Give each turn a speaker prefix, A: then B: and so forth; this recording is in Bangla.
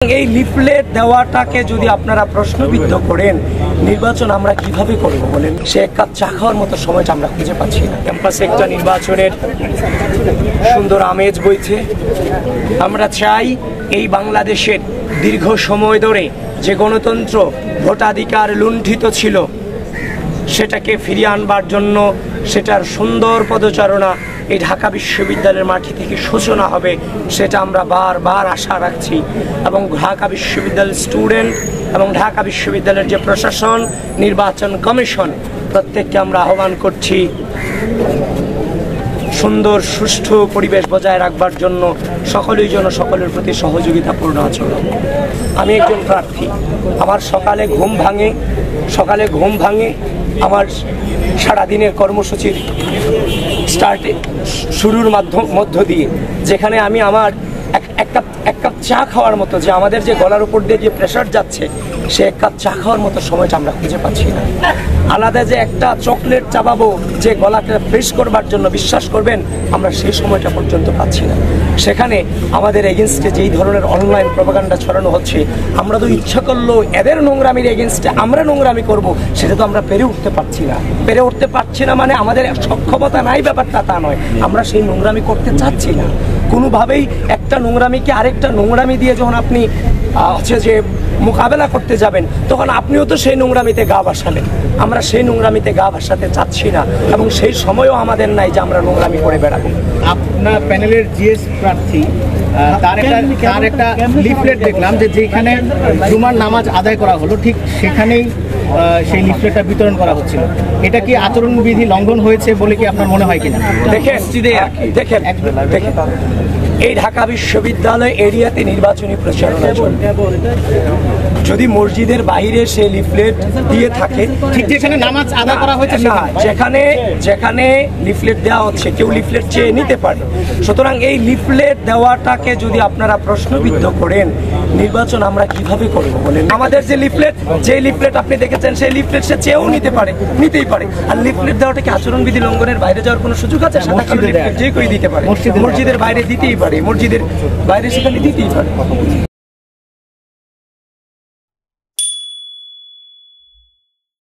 A: এই লিফলেট দেওয়াটাকে যদি আপনারা প্রশ্নবিদ্ধ করেন, নির্বাচন আমরা কিভাবে করব বলেন? সে এক কাপ চা খাওয়ার মতো সময়টা আমরা খুঁজে পাচ্ছি না। ক্যাম্পাসে একটা নির্বাচনের সুন্দর আমেজ বইছে। আমরা চাই এই বাংলাদেশের দীর্ঘ সময় ধরে যে গণতন্ত্র ভোটাধিকার লুণ্ঠিত ছিল সেটাকে ফিরিয়ে আনবার জন্য সেটার সুন্দর পদচারণা এই ঢাকা বিশ্ববিদ্যালয়ের মাটি থেকে সূচনা হবে, সেটা আমরা বারবার আশা রাখছি। এবং ঢাকা বিশ্ববিদ্যালয়ের স্টুডেন্ট এবং ঢাকা বিশ্ববিদ্যালয়ের যে প্রশাসন, নির্বাচন কমিশন, প্রত্যেককে আমরা আহ্বান করছি সুন্দর সুষ্ঠু পরিবেশ বজায় রাখবার জন্য সকলেই যেন সকলের প্রতি সহযোগিতাপূর্ণ আচরণ। আমি একজন প্রার্থী, আমার সকালে ঘুম ভাঙে আমার সারাদিনের কর্মসূচির শুরুর মধ্য দিয়ে, যেখানে আমি আমার এক কাপ চা খাওয়ার মতো, যে আমাদের যে গলার উপর দিয়ে যে প্রেশার যাচ্ছে, সে এক কাপ চা খাওয়ার মতো সময়টা আমরা খুঁজে পাচ্ছি না। আলাদা যে একটা চকলেট চাবাবো যে গলাকে ফ্রেশ করবার জন্য, বিশ্বাস করবেন আমরা সেই সময়টা পর্যন্ত পাচ্ছি না। সেখানে আমাদের এগেনস্টে যেই ধরনের অনলাইন প্রপাগান্ডা ছড়ানো হচ্ছে, আমরা তো ইচ্ছা করলেও এদের নোংরামির এগেনস্টে আমরা নোংরামি করব, সেটা তো আমরা পেরে উঠতে পারছি না। মানে আমাদের সক্ষমতা নাই ব্যাপারটা তা নয়, আমরা সেই নোংরামি করতে চাচ্ছি না কোনোভাবেই। একটা নোংরামিকে আরেকটা নোংরামি দিয়ে যখন আপনি যে মোকাবেলা করতে যাবেন, তখন আপনিও তো সেই নোংরামিতে গা ভাসাবেন। আমরা সেই নোংরামিতে গা ভাসাতে চাচ্ছি না, এবং সেই সময়ও আমাদের নাই যে আমরা নোংরামি করে বেড়াবো।
B: আপনার প্যানেলের জিএস প্রার্থী তার একটা লিফলেট দেখলাম, যেখানে জুমার নামাজ আদায় করা হলো, ঠিক সেখানেই সেই লিফলেটটা বিতরণ করা হচ্ছিল। এটা কি আচরণবিধি লঙ্ঘন হয়েছে বলে কি আপনার মনে হয় কিনা?
A: দেখেন এই ঢাকা বিশ্ববিদ্যালয় এরিয়াতে নির্বাচনী প্রচারণা চলবে। যদি মসজিদের বাইরে সে লিফলেট দিয়ে থাকে,
B: ঠিক যেখানে নামাজ আদায় করা হয়েছে,
A: যেখানে লিফলেট দেওয়া হচ্ছে, কেউ লিফলেট চেয়ে নিতে পারে। সুতরাং এই লিফলেট দেওয়াটাকে যদি আপনারা প্রশ্নবিদ্ধ করেন, নির্বাচন আমরা কিভাবে করব বলেন? আমাদের যে লিফলেট আপনি দেখেছেন, সেই লিফলেট সে চেয়েও নিতেই পারে। আর লিফলেট দেওয়াটা কি আচরণবিধি লঙ্ঘনের বাইরে যাওয়ার কোনো সুযোগ আছে? যে কেউ দিতে পারে, মসজিদের বাইরে দিতেই পারে, মসজিদের বাইরে সেখানে দিতেই পারে।